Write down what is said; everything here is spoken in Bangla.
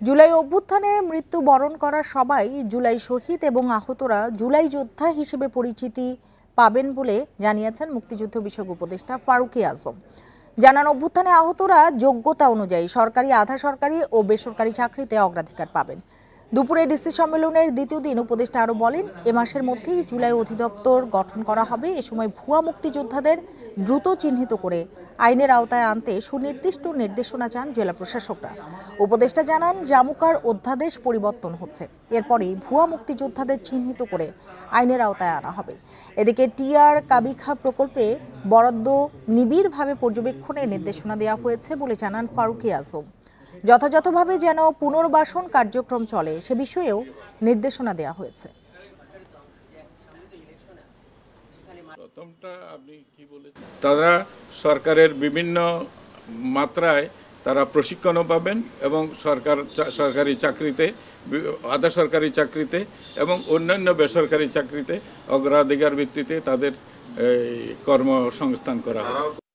জুলাই অভ্যুত্থানে মৃত্যুবরণ করা সবাই জুলাই শহীদ এবং আহতরা জুলাই যোদ্ধা হিসেবে পরিচিতি পাবেন বলে জানিয়েছেন মুক্তিযুদ্ধ বিষয়ক উপদেষ্টা ফারুকী আজম। জানান, অভ্যুত্থানে আহতরা যোগ্যতা অনুযায়ী সরকারি, আধা সরকারি ও বেসরকারি চাকরিতে অগ্রাধিকার পাবেন। দুপুরে ডিসি সম্মেলনের দ্বিতীয় দিন উপদেষ্টা আরও বলেন, এ মাসের মধ্যেই জুলাই অধিদপ্তর গঠন করা হবে। এ সময় ভুয়া মুক্তিযোদ্ধাদের দ্রুত চিহ্নিত করে আইনের আওতায় আনতে সুনির্দিষ্ট নির্দেশনা চান জেলা প্রশাসকরা। উপদেষ্টা জানান, জামুকার অধ্যাদেশ পরিবর্তন হচ্ছে, এরপরেই ভুয়া মুক্তিযোদ্ধাদের চিহ্নিত করে আইনের আওতায় আনা হবে। এদিকে টিআর কাবিখা প্রকল্পে বরাদ্দ নিবিড়ভাবে পর্যবেক্ষণের নির্দেশনা দেওয়া হয়েছে বলে জানান ফারুকী আজম। যথাযথভাবে যেন পুনর্বাসন কার্যক্রম চলে সে বিষয়েও নির্দেশনা দেওয়া হয়েছে। তারা সরকারের বিভিন্ন মাত্রায় তারা প্রশিক্ষণও পাবেন এবং সরকারি চাকরিতে, আধা সরকারি চাকরিতে এবং অন্যান্য বেসরকারি চাকরিতে অগ্রাধিকার ভিত্তিতে তাদের কর্মসংস্থান করা হবে।